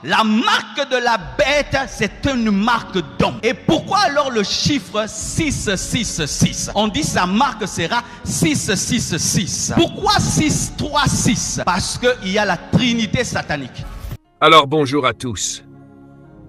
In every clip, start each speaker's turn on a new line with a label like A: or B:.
A: La marque de la bête, c'est une marque d'homme. Et pourquoi alors le chiffre 666? On dit sa marque sera 666. Pourquoi 636? Parce qu'il y a la Trinité satanique.
B: Alors bonjour à tous.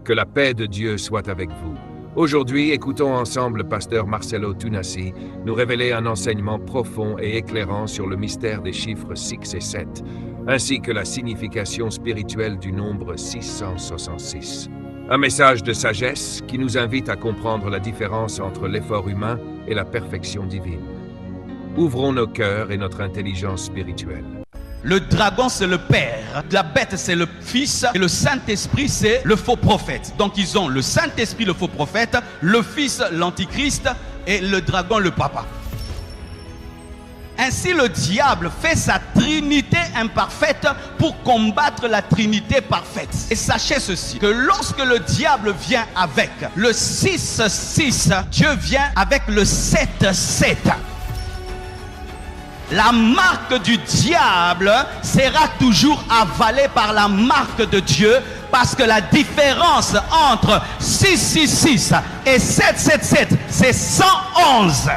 B: Que la paix de Dieu soit avec vous. Aujourd'hui, écoutons ensemble le pasteur Marcelo Tunasi nous révéler un enseignement profond et éclairant sur le mystère des chiffres 6 et 7, ainsi que la signification spirituelle du nombre 666. Un message de sagesse qui nous invite à comprendre la différence entre l'effort humain et la perfection divine. Ouvrons nos cœurs et notre intelligence spirituelle.
A: Le dragon, c'est le père. La bête, c'est le fils. Et le Saint-Esprit, c'est le faux prophète. Donc, ils ont le Saint-Esprit, le faux prophète, le fils, l'antichrist, et le dragon, le papa. Ainsi, le diable fait sa trinité imparfaite pour combattre la trinité parfaite. Et sachez ceci, que lorsque le diable vient avec le 6-6, Dieu vient avec le 7-7. La marque du diable sera toujours avalée par la marque de Dieu, parce que la différence entre 666 et 777, c'est 111.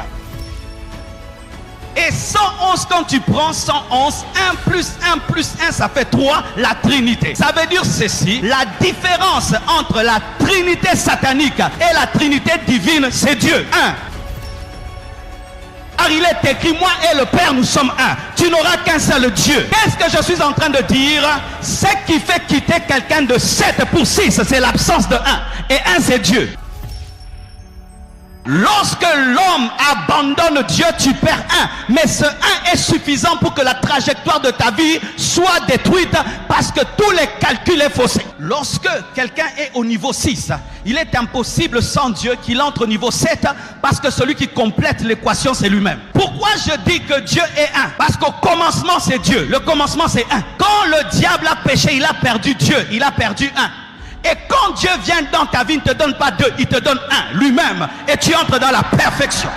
A: Et 111, quand tu prends 111, 1 plus 1 plus 1, ça fait 3, la Trinité. Ça veut dire ceci, la différence entre la Trinité satanique et la Trinité divine, c'est Dieu. 1. Car il est écrit, moi et le Père, nous sommes un. Tu n'auras qu'un seul Dieu. Qu'est-ce que je suis en train de dire? Ce qui fait quitter quelqu'un de 7 pour 6, c'est l'absence de 1. Et 1, c'est Dieu. Lorsque l'homme abandonne Dieu, tu perds 1. Mais ce 1 est suffisant pour que la trajectoire de ta vie soit détruite, parce que tous les calculs sont faussés. Lorsque quelqu'un est au niveau 6, il est impossible sans Dieu qu'il entre au niveau 7, parce que celui qui complète l'équation, c'est lui-même. Pourquoi je dis que Dieu est 1? Parce qu'au commencement, c'est Dieu. Le commencement, c'est 1. Quand le diable a péché, il a perdu Dieu. Il a perdu 1. Et quand Dieu vient dans ta vie, il ne te donne pas 2, il te donne 1, lui-même. Et tu entres dans la perfection.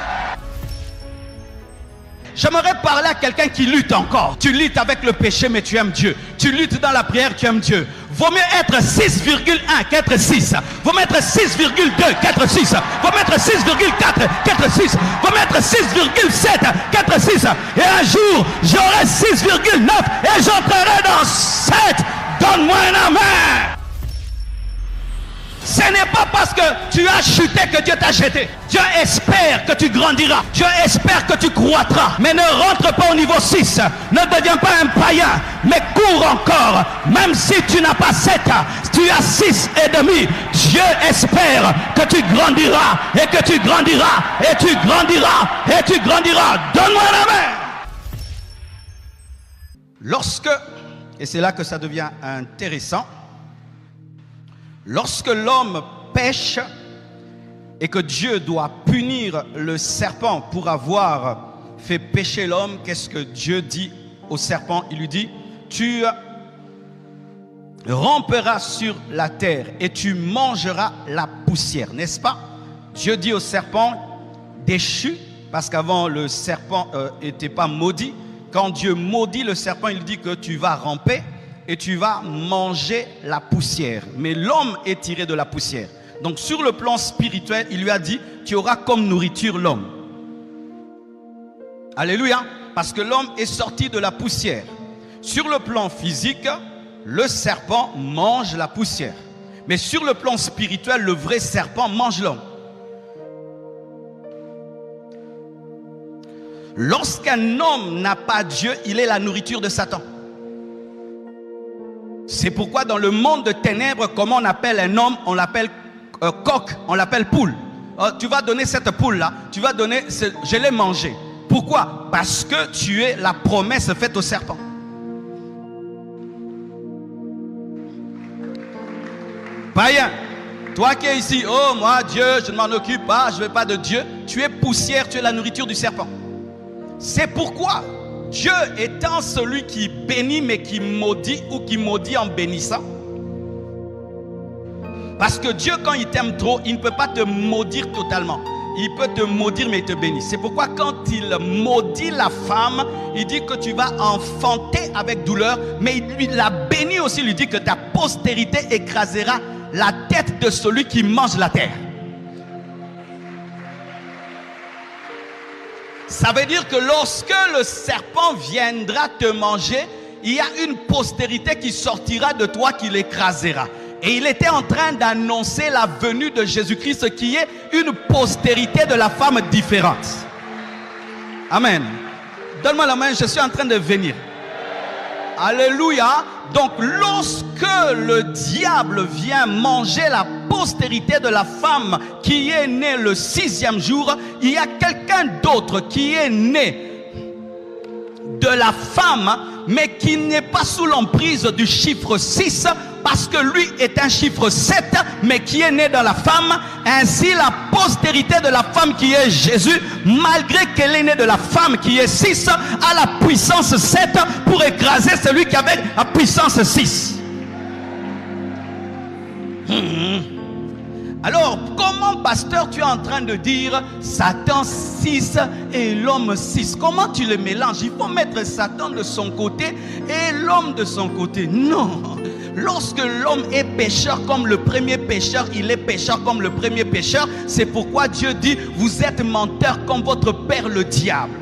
A: J'aimerais parler à quelqu'un qui lutte encore. Tu luttes avec le péché, mais tu aimes Dieu. Tu luttes dans la prière, tu aimes Dieu. Vaut mieux être 6,1 qu'être 6. Vaut mieux être 6,2 qu'être 6. Vaut mieux être 6,4 qu'être 6. Vaut mieux être 6,7 qu'être 6. Et un jour, j'aurai 6,9 et j'entrerai dans 7. Donne-moi un amen. Ce n'est pas parce que tu as chuté que Dieu t'a jeté. Dieu espère que tu grandiras. Dieu espère que tu croîtras. Mais ne rentre pas au niveau 6. Ne deviens pas un païen. Mais cours encore. Même si tu n'as pas 7, tu as 6,5. Dieu espère que tu grandiras. Et que tu grandiras. Et tu grandiras. Et tu grandiras. Donne-moi la main. Lorsque, et c'est là que ça devient intéressant, lorsque l'homme pêche et que Dieu doit punir le serpent pour avoir fait pécher l'homme, qu'est-ce que Dieu dit au serpent? Il lui dit, tu ramperas sur la terre et tu mangeras la poussière, n'est-ce pas? Dieu dit au serpent déchu, parce qu'avant le serpent n'était pas maudit. Quand Dieu maudit le serpent, il dit que tu vas ramper et tu vas manger la poussière. Mais l'homme est tiré de la poussière. Donc sur le plan spirituel, il lui a dit, tu auras comme nourriture l'homme. Alléluia. Parce que l'homme est sorti de la poussière. Sur le plan physique, le serpent mange la poussière. Mais sur le plan spirituel, le vrai serpent mange l'homme. Lorsqu'un homme n'a pas Dieu, il est la nourriture de Satan. C'est pourquoi dans le monde de ténèbres, comment on appelle un homme? On l'appelle coq, on l'appelle poule. Tu vas donner cette poule-là, tu vas donner, je l'ai mangée. Pourquoi? Parce que tu es la promesse faite au serpent. Païen, toi qui es ici, oh moi Dieu, je ne m'en occupe pas, je ne veux pas de Dieu. Tu es poussière, tu es la nourriture du serpent. C'est pourquoi Dieu étant celui qui bénit mais qui maudit, ou qui maudit en bénissant. Parce que Dieu, quand il t'aime trop, il ne peut pas te maudire totalement. il peut te maudire mais il te bénit. C'est pourquoi quand il maudit la femme, il dit que tu vas enfanter avec douleur, mais il lui la bénit aussi, il lui dit que ta postérité écrasera la tête de celui qui mange la terre. Ça veut dire que lorsque le serpent viendra te manger, il y a une postérité qui sortira de toi qui l'écrasera. Et il était en train d'annoncer la venue de Jésus-Christ qui est une postérité de la femme différente. Amen. Donne-moi la main, je suis en train de venir. Alléluia. Donc lorsque le diable vient manger la postérité de la femme qui est née le 6e jour, il y a quelqu'un d'autre qui est né de la femme, mais qui n'est pas sous l'emprise du chiffre 6, parce que lui est un chiffre 7, mais qui est né dans la femme. Ainsi la postérité de la femme qui est Jésus, malgré qu'elle est née de la femme qui est 6, a la puissance 7 pour écraser celui qui avait la puissance 6. Alors, comment, pasteur, tu es en train de dire Satan 6 et l'homme 6? Comment tu les mélanges? Il faut mettre Satan de son côté et l'homme de son côté. Non. Lorsque l'homme est pécheur comme le premier pécheur, il est pécheur comme le premier pécheur. C'est pourquoi Dieu dit, vous êtes menteurs comme votre père le diable.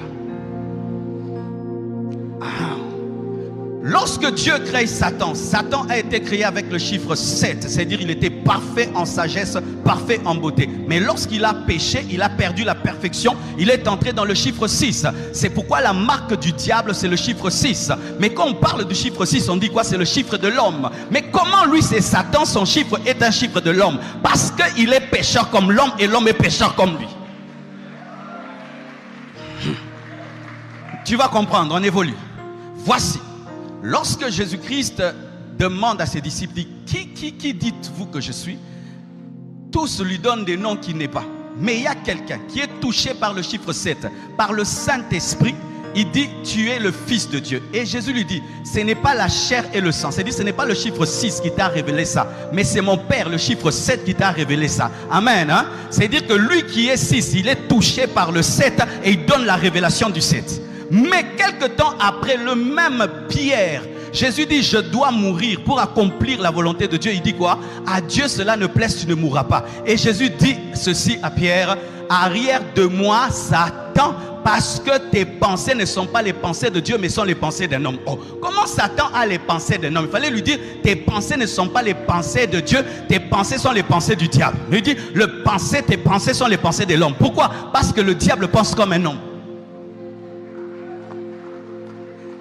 A: Lorsque Dieu crée Satan, Satan a été créé avec le chiffre 7, c'est-à-dire il était parfait en sagesse, parfait en beauté. Mais lorsqu'il a péché, il a perdu la perfection, il est entré dans le chiffre 6. C'est pourquoi la marque du diable, c'est le chiffre 6. Mais quand on parle du chiffre 6, on dit quoi? C'est le chiffre de l'homme. Mais comment lui, c'est Satan, son chiffre est un chiffre de l'homme? Parce qu'il est pécheur comme l'homme et l'homme est pécheur comme lui. Tu vas comprendre, on évolue. Voici. Lorsque Jésus-Christ demande à ses disciples, qui dites-vous que je suis? Tous lui donnent des noms qui n'est pas. Mais il y a quelqu'un qui est touché par le chiffre 7, par le Saint-Esprit. Il dit, tu es le Fils de Dieu. Et Jésus lui dit, ce n'est pas la chair et le sang. C'est-à-dire, ce n'est pas le chiffre 6 qui t'a révélé ça, mais c'est mon Père, le chiffre 7 qui t'a révélé ça. Amen. Hein? C'est-à-dire que lui qui est 6, il est touché par le 7 et il donne la révélation du 7. Mais quelque temps après, le même Pierre, Jésus dit, je dois mourir pour accomplir la volonté de Dieu. Il dit quoi? À Dieu cela ne plaise, tu ne mourras pas. Et Jésus dit ceci à Pierre, arrière de moi Satan, parce que tes pensées ne sont pas les pensées de Dieu, mais sont les pensées d'un homme. Oh, comment Satan a les pensées d'un homme? Il fallait lui dire, tes pensées ne sont pas les pensées de Dieu, tes pensées sont les pensées du diable. Il lui dit, tes pensées sont les pensées de l'homme. Pourquoi? Parce que le diable pense comme un homme.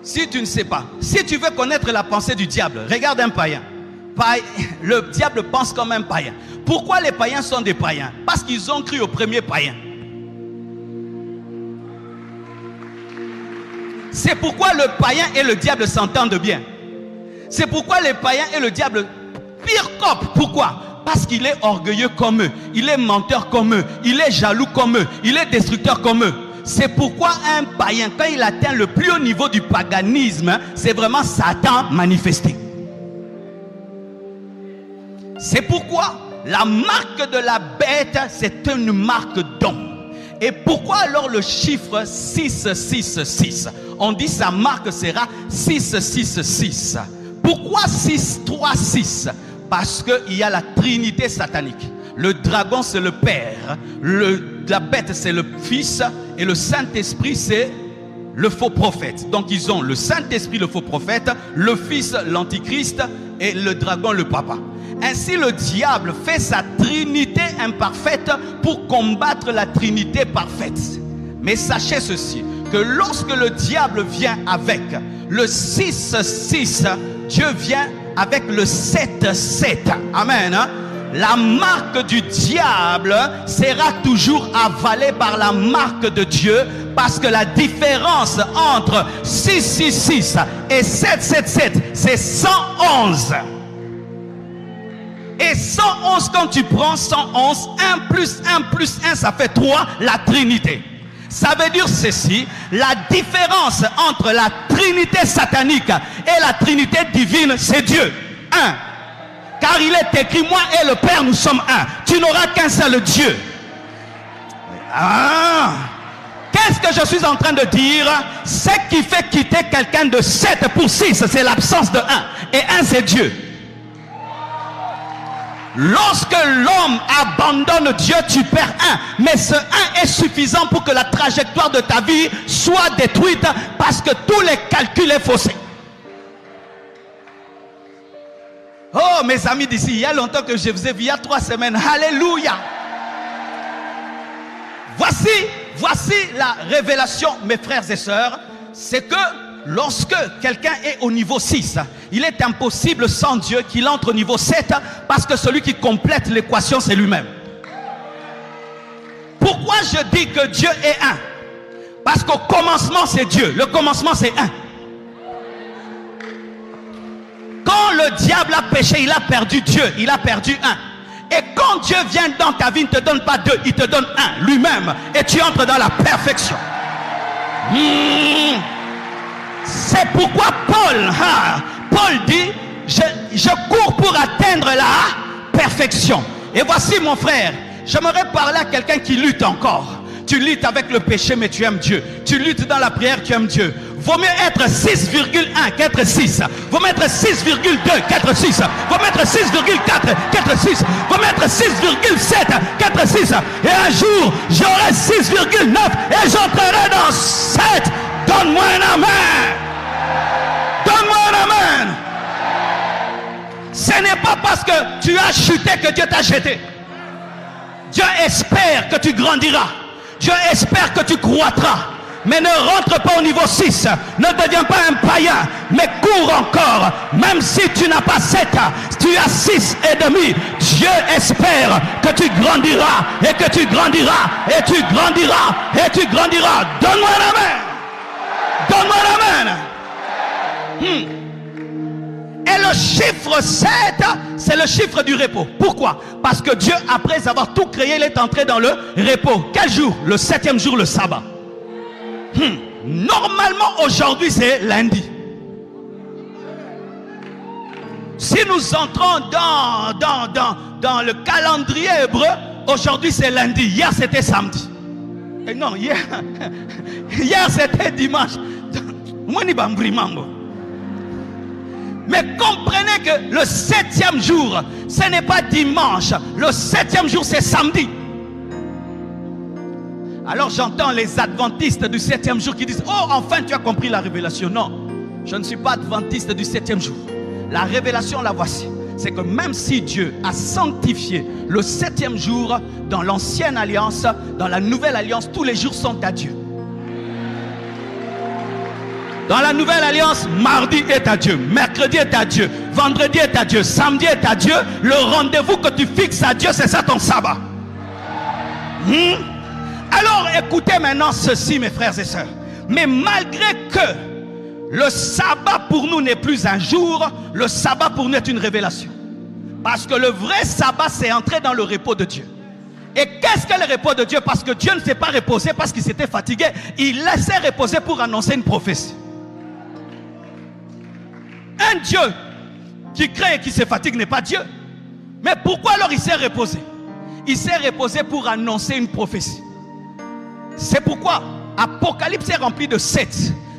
A: Si tu ne sais pas, si tu veux connaître la pensée du diable, regarde un païen. Le diable pense comme un païen. Pourquoi les païens sont des païens? Parce qu'ils ont cru au premier païen. C'est pourquoi le païen et le diable s'entendent bien. C'est pourquoi les païens et le diable pire copent. Pourquoi? Parce qu'il est orgueilleux comme eux, il est menteur comme eux, il est jaloux comme eux, il est destructeur comme eux. C'est pourquoi un païen, quand il atteint le plus haut niveau du paganisme, c'est vraiment Satan manifesté. C'est pourquoi la marque de la bête, c'est une marque d'homme. Et pourquoi alors le chiffre 666? On dit sa marque sera 666. Pourquoi 636? Parce qu'il y a la trinité satanique. Le dragon c'est le père, la bête c'est le fils et le Saint-Esprit c'est le faux prophète. Donc ils ont le Saint-Esprit, le faux prophète, le fils, l'antichrist et le dragon, le papa. Ainsi le diable fait sa trinité imparfaite pour combattre la trinité parfaite. Mais sachez ceci, que lorsque le diable vient avec le 6-6, Dieu vient avec le 7-7. Amen. Hein? La marque du diable sera toujours avalée par la marque de Dieu, parce que la différence entre 666 et 777, c'est 111. Et 111, quand tu prends 111, 1 plus 1 plus 1, ça fait 3, la Trinité. Ça veut dire ceci, la différence entre la Trinité satanique et la Trinité divine, c'est Dieu. 1. Car il est écrit, moi et le Père, nous sommes un. Tu n'auras qu'un seul Dieu. Ah! Qu'est-ce que je suis en train de dire? Ce qui fait quitter quelqu'un de 7 pour 6, c'est l'absence de 1. Et 1, c'est Dieu. Lorsque l'homme abandonne Dieu, tu perds 1. Mais ce 1 est suffisant pour que la trajectoire de ta vie soit détruite parce que tous les calculs sont faussés. Oh, mes amis d'ici, il y a longtemps que je vous ai vu, il y a 3 semaines. Alléluia. Voici la révélation, mes frères et sœurs. C'est que lorsque quelqu'un est au niveau 6, il est impossible sans Dieu qu'il entre au niveau 7 parce que celui qui complète l'équation, c'est lui-même. Pourquoi je dis que Dieu est 1? Parce qu'au commencement, c'est Dieu. Le commencement, c'est 1. Quand le diable a péché, il a perdu Dieu. Il a perdu 1. Et quand Dieu vient dans ta vie, il ne te donne pas 2, il te donne 1, lui-même. Et tu entres dans la perfection. C'est pourquoi Paul dit, je cours pour atteindre la perfection. Et voici mon frère, j'aimerais parler à quelqu'un qui lutte encore. Tu luttes avec le péché, mais tu aimes Dieu. Tu luttes dans la prière, tu aimes Dieu. Vaut mieux être 6,1 qu'être 6. Vaut mieux être 6,2 qu'être 6. Vaut mieux être 6,4 qu'être 6. Vaut mieux être 6,7 qu'être 6. Et un jour, j'aurai 6,9 et j'entrerai dans 7. Donne-moi un amen. Donne-moi un amen. Ce n'est pas parce que tu as chuté que Dieu t'a jeté. Dieu espère que tu grandiras. Dieu espère que tu croîtras. Mais ne rentre pas au niveau 6. Ne deviens pas un païen. Mais cours encore. Même si tu n'as pas 7, tu as 6,5. Dieu espère que tu grandiras. Et que tu grandiras. Et tu grandiras. Et tu grandiras. Donne-moi un amen. Donne-moi un amen. Et le chiffre 7, c'est le chiffre du repos. Pourquoi? Parce que Dieu, après avoir tout créé, il est entré dans le repos. Quel jour? Le 7e jour, le sabbat. Normalement, aujourd'hui, c'est lundi. Si nous entrons dans le calendrier hébreu, aujourd'hui, c'est lundi. Hier, c'était samedi. Et non, hier c'était dimanche. Mais comprenez que le 7e jour, ce n'est pas dimanche. Le 7e jour, c'est samedi. Alors j'entends les adventistes du 7e jour qui disent: oh, enfin tu as compris la révélation. Non, je ne suis pas adventiste du 7e jour. La révélation, la voici. C'est que même si Dieu a sanctifié le 7e jour dans l'ancienne alliance, dans la nouvelle alliance, tous les jours sont à Dieu. Dans la nouvelle alliance, mardi est à Dieu, mercredi est à Dieu, vendredi est à Dieu, samedi est à Dieu. Le rendez-vous que tu fixes à Dieu, c'est ça ton sabbat. Alors écoutez maintenant ceci, mes frères et sœurs. Mais malgré que le sabbat pour nous n'est plus un jour, le sabbat pour nous est une révélation. Parce que le vrai sabbat, c'est entrer dans le repos de Dieu. Et qu'est-ce que le repos de Dieu? Parce que Dieu ne s'est pas reposé parce qu'il s'était fatigué. Il laissait reposer pour annoncer une prophétie. Un Dieu qui crée et qui se fatigue n'est pas Dieu. Mais pourquoi alors il s'est reposé? Il s'est reposé pour annoncer une prophétie. C'est pourquoi Apocalypse est rempli de 7.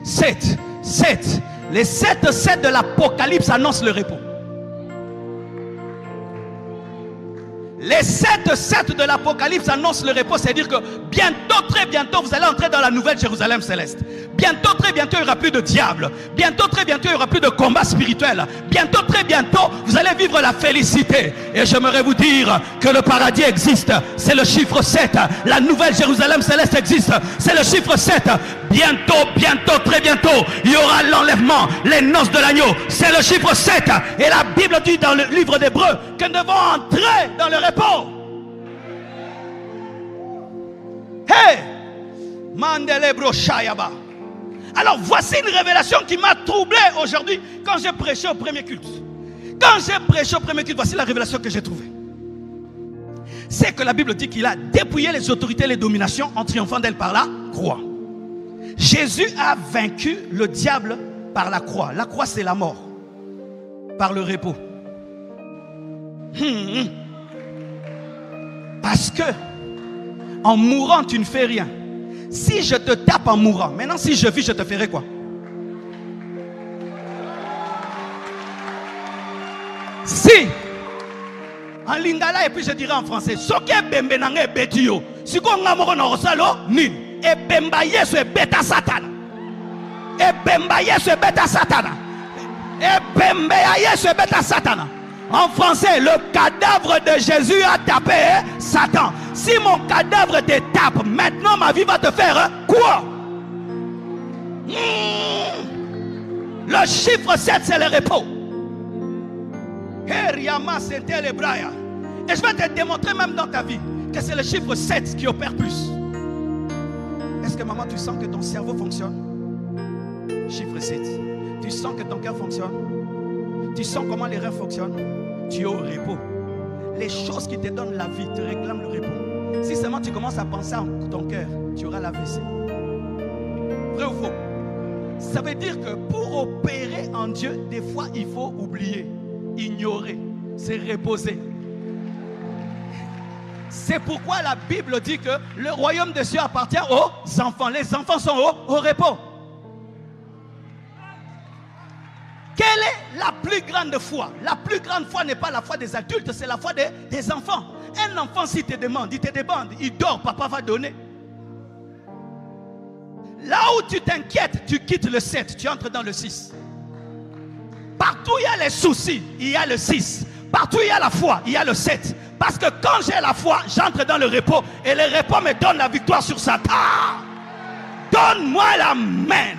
A: 7. 7. Les 7 de l'Apocalypse annoncent le repos. Les 7 de l'Apocalypse annoncent le repos. C'est-à-dire que bientôt, très bientôt, vous allez entrer dans la nouvelle Jérusalem céleste. Bientôt, très bientôt, il n'y aura plus de diable. Bientôt, très bientôt, il n'y aura plus de combat spirituel. Bientôt, très bientôt, vous allez vivre la félicité. Et j'aimerais vous dire que le paradis existe. C'est le chiffre 7. La nouvelle Jérusalem céleste existe. C'est le chiffre 7. Bientôt, très bientôt, il y aura l'enlèvement, les noces de l'agneau. C'est le chiffre 7. Et la Bible dit dans le livre d'Hébreux que nous devons entrer dans le repos. Hey! Mandelebro Shayaba. Alors voici une révélation qui m'a troublé aujourd'hui quand j'ai prêché au premier culte. Quand j'ai prêché au premier culte, voici la révélation que j'ai trouvée. C'est que la Bible dit qu'il a dépouillé les autorités et les dominations en triomphant d'elles par la croix. Jésus a vaincu le diable par la croix. La croix, c'est la mort. Par le repos. Parce que En mourant, tu ne fais rien. Si je te tape en mourant, maintenant si je vis, je te ferai quoi? Si en lingala et puis je dirais en français, soke bembe nange betio, si ko ngamoko na osalo ni e bemba yesu e beta satana. E bemba yesu e beta satana. E bembe yesu e beta satana. En français, le cadavre de Jésus a tapé Satan. Si mon cadavre te tape, maintenant ma vie va te faire quoi? Le chiffre 7, c'est le repos. Et je vais te démontrer même dans ta vie que c'est le chiffre 7 qui opère plus. Est-ce que maman, tu sens que ton cerveau fonctionne? Chiffre 7. Tu sens que ton cœur fonctionne? Tu sens comment les reins fonctionnent? Tu es au repos. Les choses qui te donnent la vie te réclament le repos. Si seulement tu commences à penser en ton cœur, tu auras l'AVC. Vrai ou faux? Ça veut dire que pour opérer en Dieu, des fois il faut oublier, ignorer, se reposer. C'est pourquoi la Bible dit que le royaume des cieux appartient aux enfants. Les enfants sont au repos. Quelle est la plus grande foi? La plus grande foi n'est pas la foi des adultes, c'est la foi des enfants. Un enfant, s'il te demande, il dort, papa va donner. Là où tu t'inquiètes, tu quittes le 7, tu entres dans le 6. Partout il y a les soucis, il y a le 6. Partout il y a la foi, il y a le 7. Parce que quand j'ai la foi, j'entre dans le repos. Et le repos me donne la victoire sur Satan. Donne-moi la main.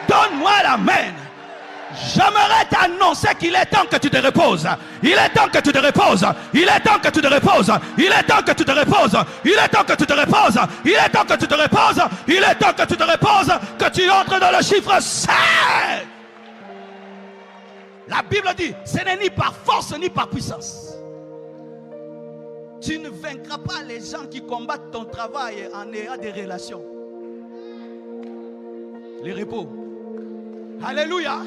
A: Donne-moi la main. J'aimerais t'annoncer qu'il est temps que tu te reposes. Il est temps que tu te reposes. Il est temps que tu te reposes. Il est temps que tu te reposes. Il est temps que tu te reposes. Il est temps que tu te reposes. Il est temps que tu te reposes. Que tu entres dans le chiffre 7. La Bible dit, ce n'est ni par force ni par puissance. Tu ne vaincras pas les gens qui combattent ton travail en ayant des relations. Les repos. Alléluia.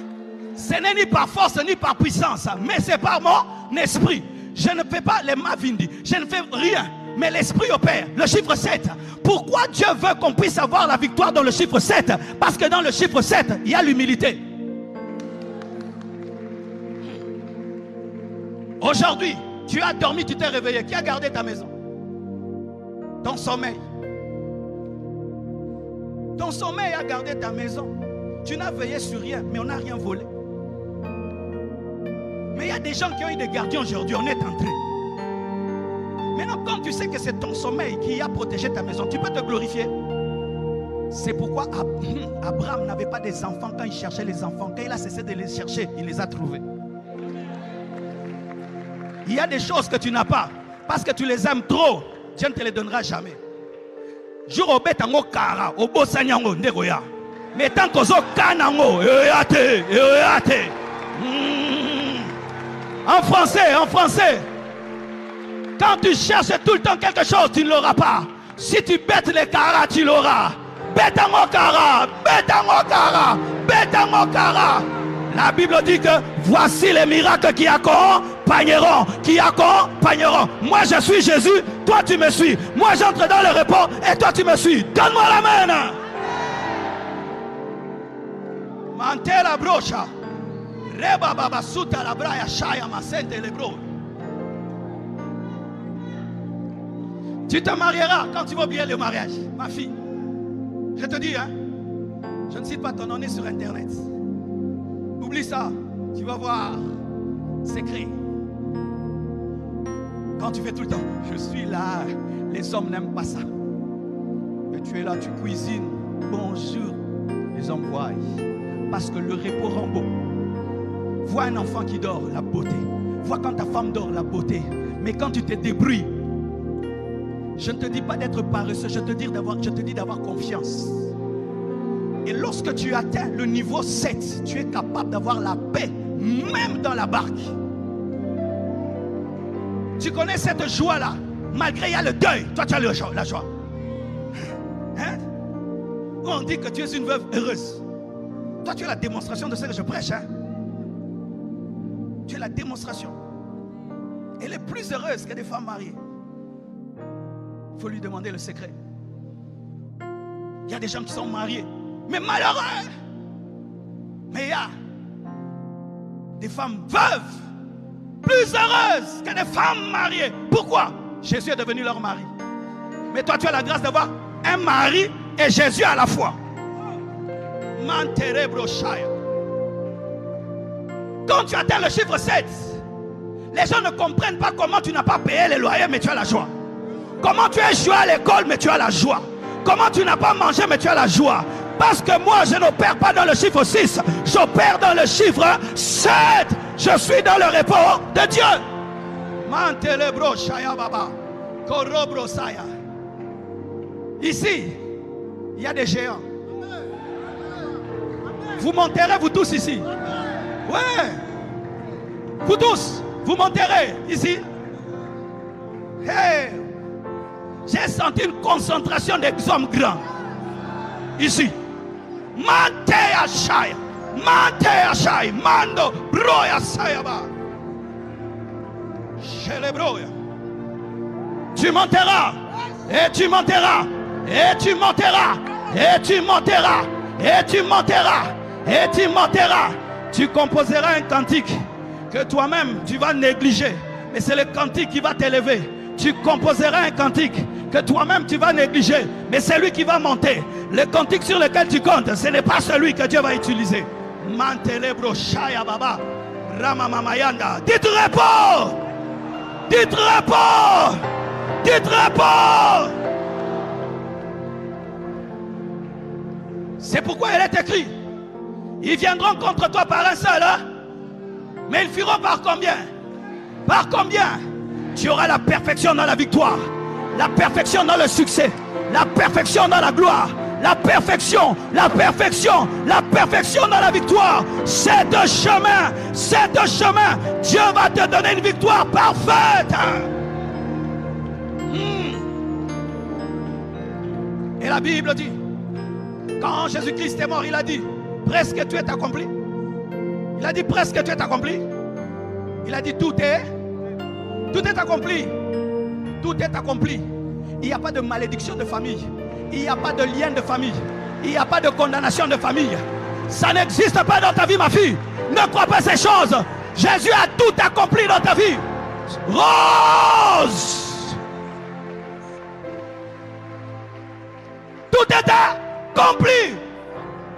A: Ce n'est ni par force ni par puissance, mais c'est par mon esprit. Je ne fais pas les mavindi, je ne fais rien, mais l'esprit opère. Le chiffre 7. Pourquoi Dieu veut qu'on puisse avoir la victoire dans le chiffre 7? Parce que dans le chiffre 7, il y a l'humilité. Aujourd'hui, tu as dormi, tu t'es réveillé. Qui a gardé ta maison? Ton sommeil. Ton sommeil a gardé ta maison. Tu n'as veillé sur rien, mais on n'a rien volé. Mais il y a des gens qui ont eu des gardiens aujourd'hui, on est entré. Maintenant, quand tu sais que c'est ton sommeil qui a protégé ta maison, tu peux te glorifier. C'est pourquoi Abraham n'avait pas des enfants quand il cherchait les enfants. Quand il a cessé de les chercher, il les a trouvés. Il y a des choses que tu n'as pas parce que tu les aimes trop. Dieu ne te les donnera jamais. Jour au betango kara, au beau sanyango ndegoya. Mais tant que zo kanango, yoyate. En français. Quand tu cherches tout le temps quelque chose, tu ne l'auras pas. Si tu bêtes les kara, tu l'auras. Betango kara. La Bible dit que voici les miracles qui accompagneront. Moi je suis Jésus, toi tu me suis. Moi j'entre dans le repos et toi tu me suis. Donne-moi la main. Mantela brocha. Reba baba suta la braya shaya masente le bro. Tu te marieras quand tu vas oublier le mariage, ma fille. Je te dis, hein, je ne cite pas ton nom sur internet. Oublie ça, tu vas voir, c'est écrit. Quand tu fais tout le temps, je suis là, les hommes n'aiment pas ça. Et tu es là, tu cuisines, bonjour, les hommes voient. Parce que le repos rend beau. Vois un enfant qui dort, la beauté. Vois quand ta femme dort, la beauté. Mais quand tu te débrouilles, je ne te dis pas d'être paresseux, je te dis d'avoir confiance. Et lorsque tu atteins le niveau 7, tu es capable d'avoir la paix, même dans la barque. Tu connais cette joie-là, malgré il y a le deuil, toi tu as la joie. Hein? On dit que tu es une veuve heureuse. Toi tu es la démonstration de ce que je prêche. Hein? Tu es la démonstration. Elle est plus heureuse que des femmes mariées. Il faut lui demander le secret. Il y a des gens qui sont mariés, mais malheureux. Mais il y a des femmes veuves plus heureuses que des femmes mariées. Pourquoi? Jésus est devenu leur mari. Mais toi, tu as la grâce d'avoir un mari et Jésus à la fois. Quand tu atteins le chiffre 7, les gens ne comprennent pas comment tu n'as pas payé les loyers, mais tu as la joie. Comment tu as échoué à l'école, mais tu as la joie. Comment tu n'as pas mangé, mais tu as la joie. Parce que moi, je n'opère pas dans le chiffre 6, j'opère dans le chiffre 7. Je suis dans le repos de Dieu. Ici, il y a des géants. Vous monterez, vous tous ici. Ouais. Vous tous, vous monterez ici. Hey. J'ai senti une concentration des hommes grands. Ici. Mantea Shaya. Mantea Shaya. Mando Broya Sayaba. Chelebroya. Tu monteras. Et tu monteras. Et tu monteras. Et tu monteras. Et tu monteras. Et tu monteras. Tu composeras un cantique que toi-même tu vas négliger. Mais c'est le cantique qui va t'élever. Tu composeras un cantique que toi-même tu vas négliger. Mais c'est lui qui va monter. Le cantique sur lequel tu comptes, ce n'est pas celui que Dieu va utiliser. Mantelebro Shaya Baba. Ramamamayanda. Dites repos. Dites repos. Dites repos. C'est pourquoi il est écrit. Ils viendront contre toi par un seul, hein? Mais ils fuiront par combien? Par combien? Tu auras la perfection dans la victoire, la perfection dans le succès, la perfection dans la gloire, la perfection, la perfection, la perfection dans la victoire. C'est un chemin, Dieu va te donner une victoire parfaite. Et la Bible dit, quand Jésus-Christ est mort, il a dit, presque tout est accompli. Il a dit, presque tout est accompli. Il a dit, tout est accompli. Tout est accompli. Il n'y a pas de malédiction de famille. Il n'y a pas de lien de famille. Il n'y a pas de condamnation de famille. Ça n'existe pas dans ta vie, ma fille. Ne crois pas ces choses. Jésus a tout accompli dans ta vie. Rose. Tout est accompli.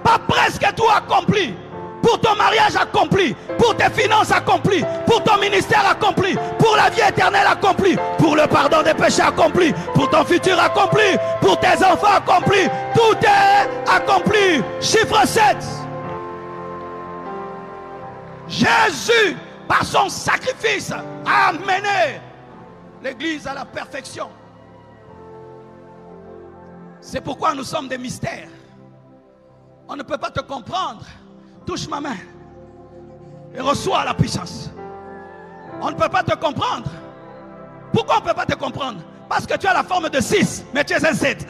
A: Pas presque tout accompli. Pour ton mariage accompli, pour tes finances accompli, pour ton ministère accompli, pour la vie éternelle accomplie, pour le pardon des péchés accompli, pour ton futur accompli, pour tes enfants accompli. Tout est accompli. Chiffre 7. Jésus, par son sacrifice, a amené l'Église à la perfection. C'est pourquoi nous sommes des mystères. On ne peut pas te comprendre. Touche ma main et reçois la puissance. On ne peut pas te comprendre. Pourquoi on ne peut pas te comprendre? Parce que tu as la forme de 6, mais tu es un 7.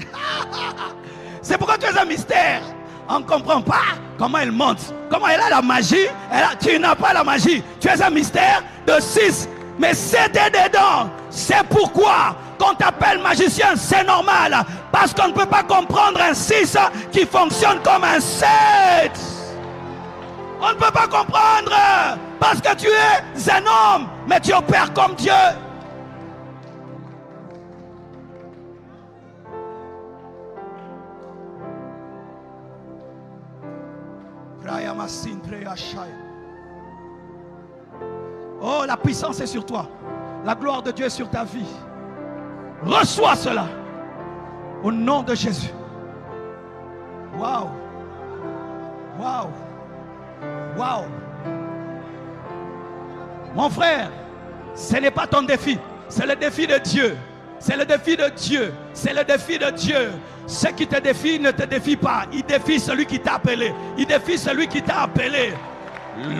A: C'est pourquoi tu es un mystère. On ne comprend pas comment elle monte, comment elle a la magie. Tu n'as pas la magie. Tu es un mystère de 6, mais 7 est dedans. C'est pourquoi qu'on t'appelle magicien, c'est normal. Parce qu'on ne peut pas comprendre un 6 qui fonctionne comme un 7. On ne peut pas comprendre parce que tu es un homme, mais tu opères comme Dieu. Oh, la puissance est sur toi. La gloire de Dieu est sur ta vie. Reçois cela au nom de Jésus. Waouh. Waouh. Waouh. Mon frère, ce n'est pas ton défi, c'est le défi de Dieu. C'est le défi de Dieu. C'est le défi de Dieu. Ce qui te défie ne te défie pas. Il défie celui qui t'a appelé. Il défie celui qui t'a appelé.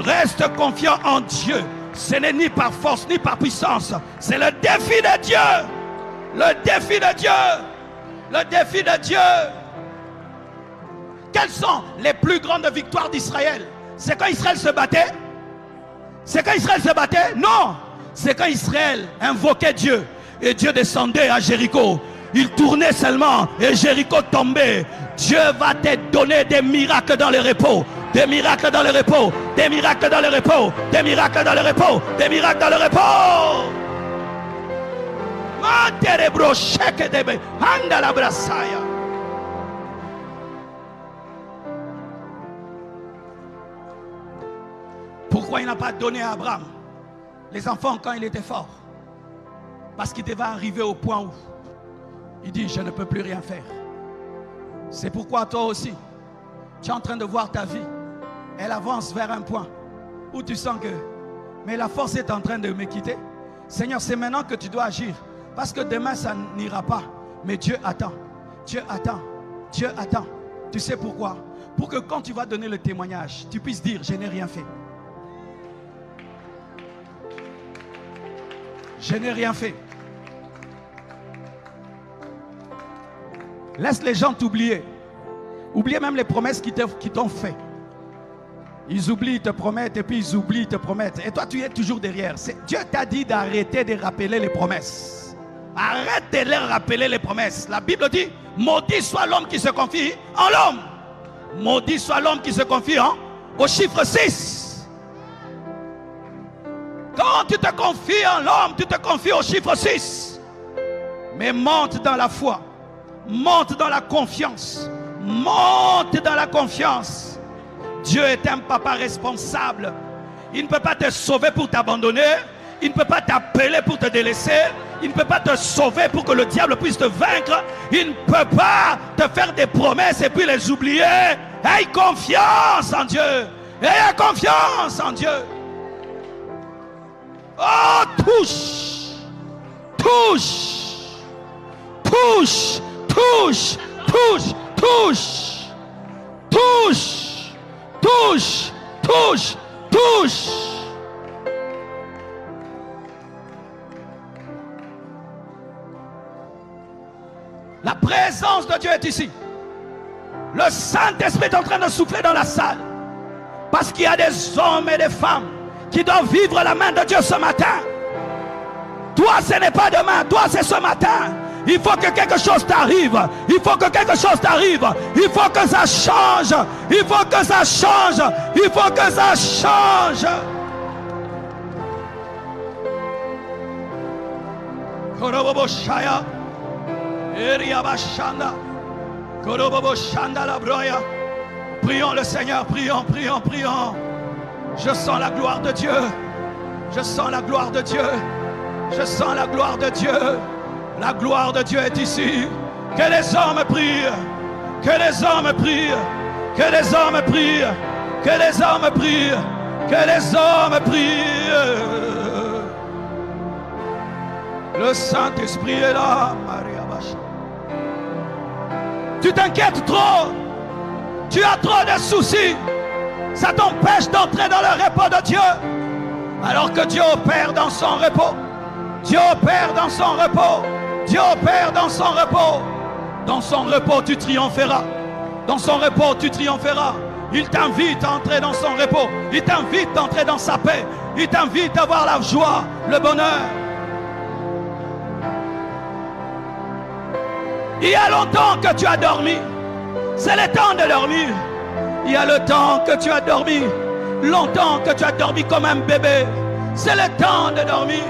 A: Reste confiant en Dieu. Ce n'est ni par force ni par puissance. C'est le défi de Dieu. Le défi de Dieu. Le défi de Dieu. Quelles sont les plus grandes victoires d'Israël? C'est quand Israël se battait? C'est quand Israël se battait? Non. C'est quand Israël invoquait Dieu. Et Dieu descendait à Jéricho. Il tournait seulement et Jéricho tombait. Dieu va te donner des miracles dans le repos. Des miracles dans le repos. Des miracles dans le repos. Des miracles dans le repos. Des miracles dans le repos. Pourquoi il n'a pas donné à Abraham les enfants quand il était fort? Parce qu'il devait arriver au point où il dit je ne peux plus rien faire. C'est pourquoi toi aussi tu es en train de voir ta vie, elle avance vers un point où tu sens que mais la force est en train de me quitter. Seigneur, c'est maintenant que tu dois agir, parce que demain ça n'ira pas. Mais Dieu attend, Dieu attend, Dieu attend. Tu sais pourquoi? Pour que quand tu vas donner le témoignage, tu puisses dire je n'ai rien fait. Je n'ai rien fait. Laisse les gens t'oublier. Oublie même les promesses qui t'ont fait. Ils oublient, ils te promettent, et puis ils oublient, ils te promettent. Et toi, tu es toujours derrière. Dieu t'a dit d'arrêter de rappeler les promesses. Arrête de leur rappeler les promesses. La Bible dit, maudit soit l'homme qui se confie en l'homme. Maudit soit l'homme qui se confie au chiffre 6. Quand tu te confies en l'homme, tu te confies au chiffre 6. Mais monte dans la foi. Monte dans la confiance. Monte dans la confiance. Dieu est un papa responsable. Il ne peut pas te sauver pour t'abandonner. Il ne peut pas t'appeler pour te délaisser. Il ne peut pas te sauver pour que le diable puisse te vaincre. Il ne peut pas te faire des promesses et puis les oublier. Aie confiance en Dieu. Aie confiance en Dieu. Oh, touche. Touche. Touche. Touche. Touche. Touche. Touche. Touche. Touche. Touche. La présence de Dieu est ici. Le Saint-Esprit est en train de souffler dans la salle. Parce qu'il y a des hommes et des femmes qui doivent vivre la main de Dieu ce matin. Toi, ce n'est pas demain. Toi, c'est ce matin. Il faut que quelque chose t'arrive. Il faut que quelque chose t'arrive. Il faut que ça change. Il faut que ça change. Il faut que ça change. Korobobo Shaya. Prions le Seigneur, prions, prions, prions. Je sens la gloire de Dieu. Je sens la gloire de Dieu. Je sens la gloire de Dieu. La gloire de Dieu est ici. Que les hommes prient. Que les hommes prient. Que les hommes prient. Que les hommes prient. Que les hommes prient. Le Saint-Esprit est là, Maria Bacha. Tu t'inquiètes trop. Tu as trop de soucis. Ça t'empêche d'entrer dans le repos de Dieu. Alors que Dieu opère dans son repos. Dieu opère dans son repos. Dieu opère dans son repos. Dans son repos, tu triompheras. Dans son repos, tu triompheras. Il t'invite à entrer dans son repos. Il t'invite à entrer dans sa paix. Il t'invite à avoir la joie, le bonheur. Il y a longtemps que tu as dormi. C'est le temps de dormir. Il y a le temps que tu as dormi. Longtemps que tu as dormi comme un bébé. C'est le temps de dormir.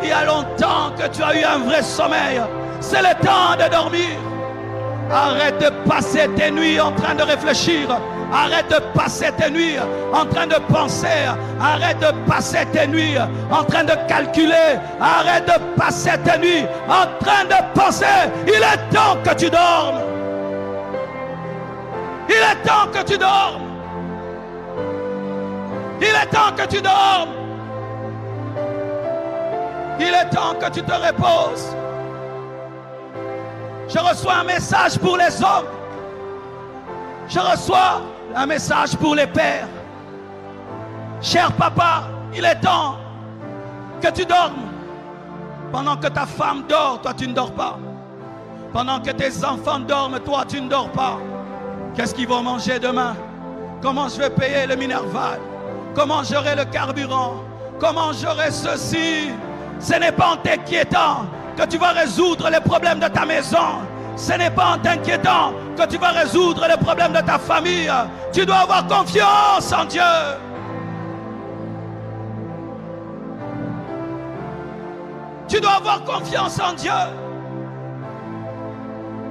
A: Il y a longtemps que tu as eu un vrai sommeil. C'est le temps de dormir. Arrête de passer tes nuits en train de réfléchir. Arrête de passer tes nuits en train de penser. Arrête de passer tes nuits en train de calculer. Arrête de passer tes nuits en train de penser. Il est temps que tu dormes. Il est temps que tu dormes. Il est temps que tu dormes. Il est temps que tu te reposes. Je reçois un message pour les hommes. Je reçois un message pour les pères. Cher papa, il est temps que tu dormes. Pendant que ta femme dort, toi tu ne dors pas. Pendant que tes enfants dorment, toi tu ne dors pas. Qu'est-ce qu'ils vont manger demain? Comment je vais payer le Minerval? Comment j'aurai le carburant? Comment j'aurai ceci? Ce n'est pas en t'inquiétant que tu vas résoudre les problèmes de ta maison. Ce n'est pas en t'inquiétant que tu vas résoudre les problèmes de ta famille. Tu dois avoir confiance en Dieu. Tu dois avoir confiance en Dieu.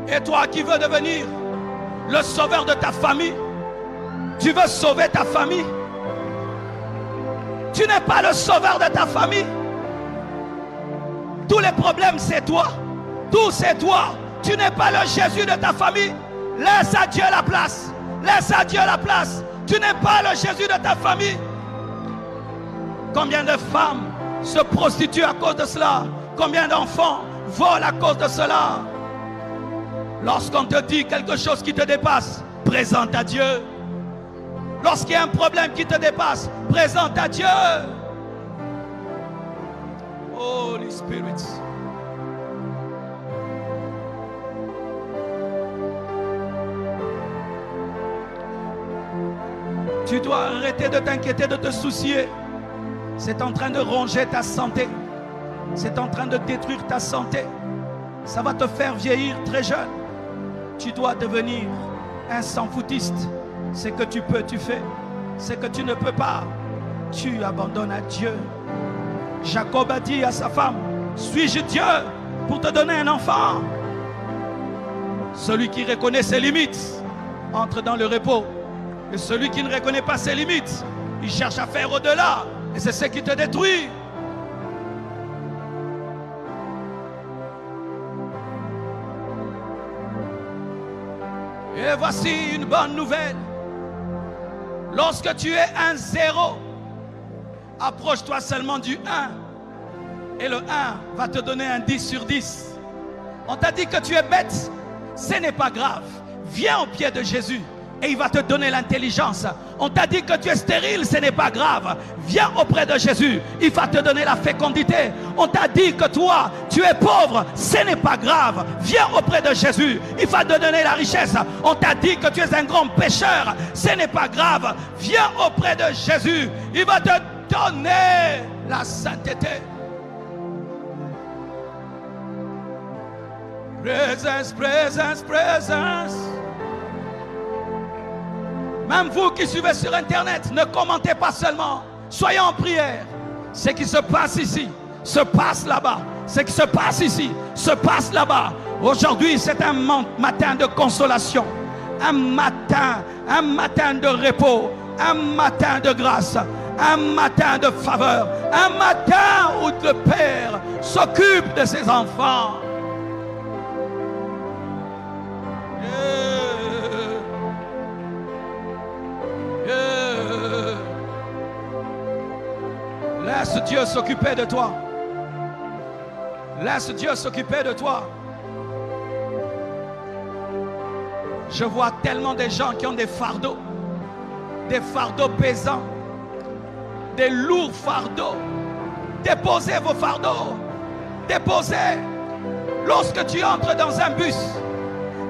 A: Et toi qui veux devenir le sauveur de ta famille, tu veux sauver ta famille. Tu n'es pas le sauveur de ta famille. Tous les problèmes, c'est toi. Tout, c'est toi. Tu n'es pas le Jésus de ta famille. Laisse à Dieu la place. Laisse à Dieu la place. Tu n'es pas le Jésus de ta famille. Combien de femmes se prostituent à cause de cela? Combien d'enfants volent à cause de cela? Lorsqu'on te dit quelque chose qui te dépasse, présente à Dieu. Lorsqu'il y a un problème qui te dépasse, présente à Dieu. Holy Spirit. Tu dois arrêter de t'inquiéter, de te soucier. C'est en train de ronger ta santé. C'est en train de détruire ta santé. Ça va te faire vieillir très jeune. Tu dois devenir un sans-foutiste. Ce que tu peux, tu fais. Ce que tu ne peux pas, tu abandonnes à Dieu. Jacob a dit à sa femme, suis-je Dieu pour te donner un enfant? Celui qui reconnaît ses limites entre dans le repos. Et celui qui ne reconnaît pas ses limites, il cherche à faire au-delà. Et c'est ce qui te détruit. Et voici une bonne nouvelle. Lorsque tu es un 0, approche-toi seulement du 1. Et le 1 va te donner un 10 sur 10. On t'a dit que tu es bête. Ce n'est pas grave. Viens au pied de Jésus et il va te donner l'intelligence. On t'a dit que tu es stérile, ce n'est pas grave. Viens auprès de Jésus, il va te donner la fécondité. On t'a dit que toi, tu es pauvre, ce n'est pas grave. Viens auprès de Jésus, il va te donner la richesse. On t'a dit que tu es un grand pécheur, ce n'est pas grave. Viens auprès de Jésus, il va te donner la sainteté. Présence, présence, présence. Même vous qui suivez sur Internet, ne commentez pas seulement. Soyez en prière. Ce qui se passe ici, se passe là-bas. Ce qui se passe ici, se passe là-bas. Aujourd'hui, c'est un matin de consolation. Un matin de repos. Un matin de grâce. Un matin de faveur. Un matin où le Père s'occupe de ses enfants. Laisse Dieu s'occuper de toi. Laisse Dieu s'occuper de toi. Je vois tellement de gens qui ont des fardeaux pesants, des lourds fardeaux. Déposez vos fardeaux. Déposez. Lorsque tu entres dans un bus,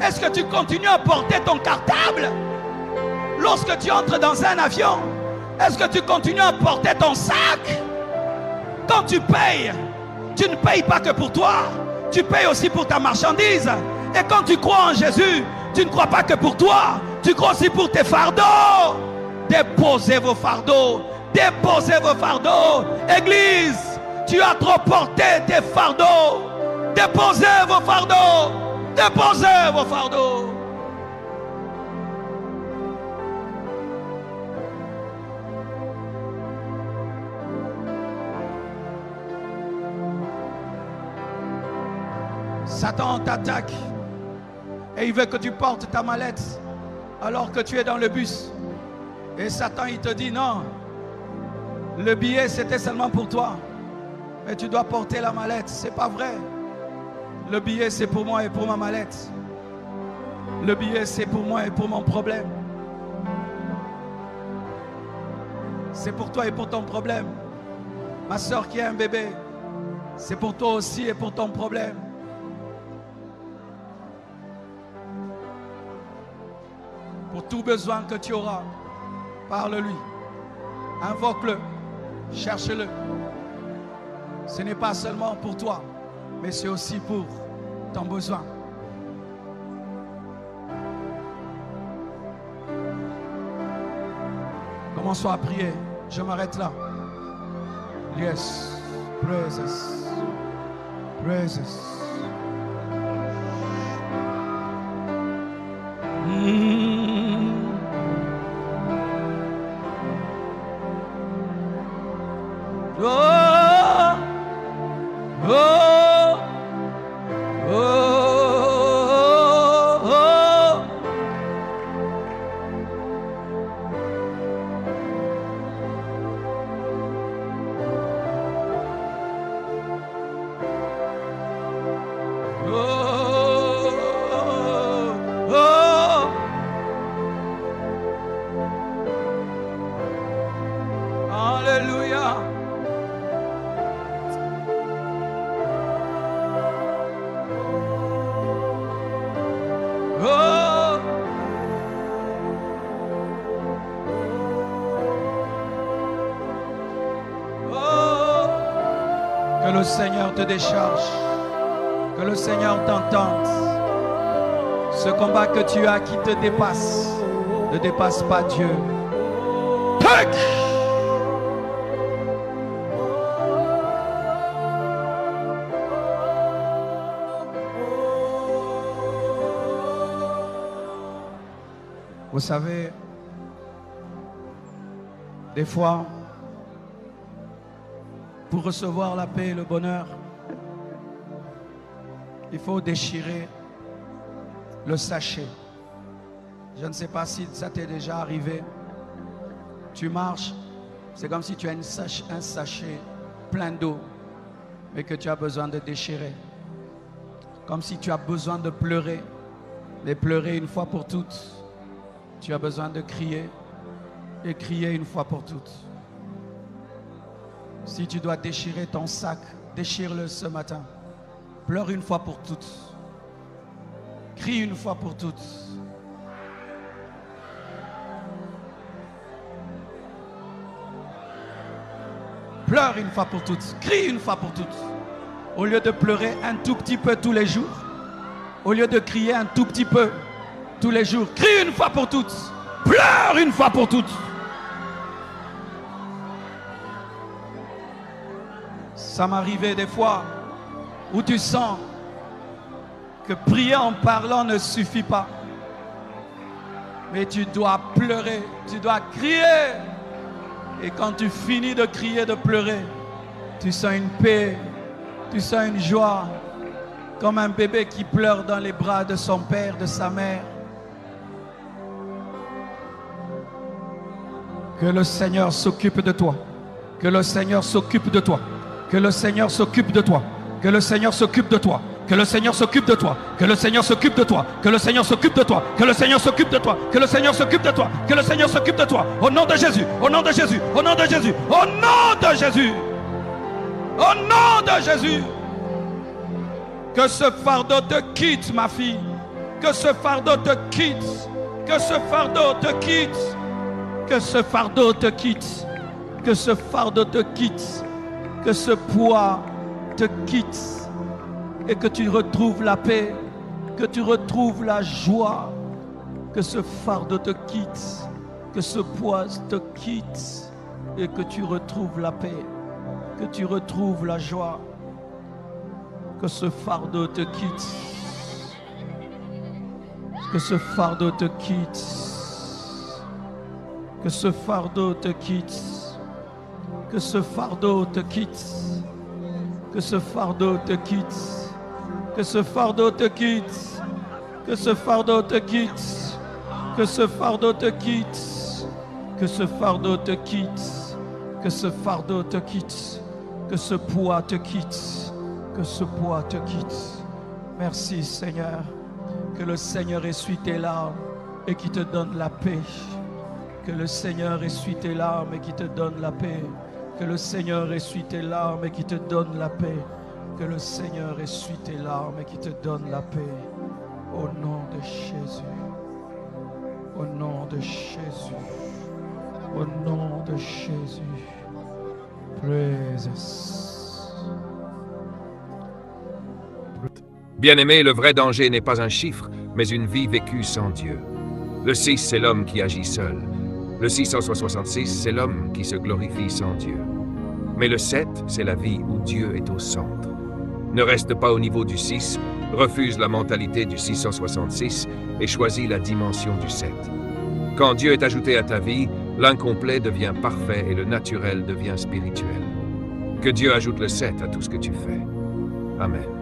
A: est-ce que tu continues à porter ton cartable? Lorsque tu entres dans un avion, est-ce que tu continues à porter ton sac? Quand tu payes, tu ne payes pas que pour toi, tu payes aussi pour ta marchandise. Et quand tu crois en Jésus, tu ne crois pas que pour toi, tu crois aussi pour tes fardeaux. Déposez vos fardeaux, déposez vos fardeaux. Église, tu as trop porté tes fardeaux. Déposez vos fardeaux, déposez vos fardeaux. Satan t'attaque et il veut que tu portes ta mallette alors que tu es dans le bus. Et Satan il te dit non, le billet c'était seulement pour toi, mais tu dois porter la mallette. C'est pas vrai. Le billet c'est pour moi et pour ma mallette. Le billet c'est pour moi et pour mon problème. C'est pour toi et pour ton problème. Ma soeur qui a un bébé, c'est pour toi aussi et pour ton problème. Pour tout besoin que tu auras, parle-lui, invoque-le, cherche-le. Ce n'est pas seulement pour toi, mais c'est aussi pour ton besoin. Commençons à prier. Je m'arrête là. Yes. Praises. Praises. Que le Seigneur te décharge. Que le Seigneur t'entende. Ce combat que tu as qui te dépasse ne dépasse pas Dieu. Vous savez, des fois, pour recevoir la paix et le bonheur, il faut déchirer le sachet. Je ne sais pas si ça t'est déjà arrivé. Tu marches, c'est comme si tu as un sachet plein d'eau, mais que tu as besoin de déchirer. Comme si tu as besoin de pleurer, mais pleurer une fois pour toutes. Tu as besoin de crier et crier une fois pour toutes. Si tu dois déchirer ton sac, déchire-le ce matin. Pleure une fois pour toutes. Crie une fois pour toutes. Pleure une fois pour toutes. Crie une fois pour toutes. Au lieu de pleurer un tout petit peu tous les jours, au lieu de crier un tout petit peu tous les jours, crie une fois pour toutes. Pleure une fois pour toutes. Ça m'arrivait des fois où tu sens que prier en parlant ne suffit pas. Mais tu dois pleurer, tu dois crier. Et quand tu finis de crier, de pleurer, tu sens une paix, tu sens une joie, comme un bébé qui pleure dans les bras de son père, de sa mère. Que le Seigneur s'occupe de toi. Que le Seigneur s'occupe de toi. Que le Seigneur s'occupe de toi. Que le Seigneur s'occupe de toi. Que le Seigneur s'occupe de toi. Que le Seigneur s'occupe de toi. Que le Seigneur s'occupe de toi. Que le Seigneur s'occupe de toi. Que le Seigneur s'occupe de toi. Que le Seigneur s'occupe de toi. Au nom de Jésus. Au nom de Jésus. Au nom de Jésus. Au nom de Jésus. Au nom de Jésus. Que ce fardeau te quitte, ma fille. Que ce fardeau te quitte. Que ce fardeau te quitte. Que ce fardeau te quitte. Que ce fardeau te quitte. Que ce poids te quitte. Et que tu retrouves la paix. Que tu retrouves la joie. Que ce fardeau te quitte. Que ce poids te quitte. Et que tu retrouves la paix. Que tu retrouves la joie. Que ce fardeau te quitte. Que ce fardeau te quitte. Que ce fardeau te quitte. Que ce fardeau te quitte. Que ce fardeau te quitte. Que ce fardeau te quitte. Que ce fardeau te quitte. Que ce fardeau te quitte. Que ce fardeau te quitte. Que ce fardeau te quitte. Que ce poids te quitte. Que ce poids te quitte. Merci Seigneur. Que le Seigneur essuie tes larmes et qui te donne la paix. Que le Seigneur essuie tes larmes et qui te donne la paix. Que le Seigneur essuie tes larmes et qui te donne la paix. Que le Seigneur essuie tes larmes et qui te donne la paix. Au nom de Jésus. Au nom de Jésus. Au nom de Jésus. Praises.
B: Bien-aimé, le vrai danger n'est pas un chiffre, mais une vie vécue sans Dieu. Le 6, c'est l'homme qui agit seul. Le 666, c'est l'homme qui se glorifie sans Dieu. Mais le 7, c'est la vie où Dieu est au centre. Ne reste pas au niveau du 6, refuse la mentalité du 666 et choisis la dimension du 7. Quand Dieu est ajouté à ta vie, l'incomplet devient parfait et le naturel devient spirituel. Que Dieu ajoute le 7 à tout ce que tu fais. Amen.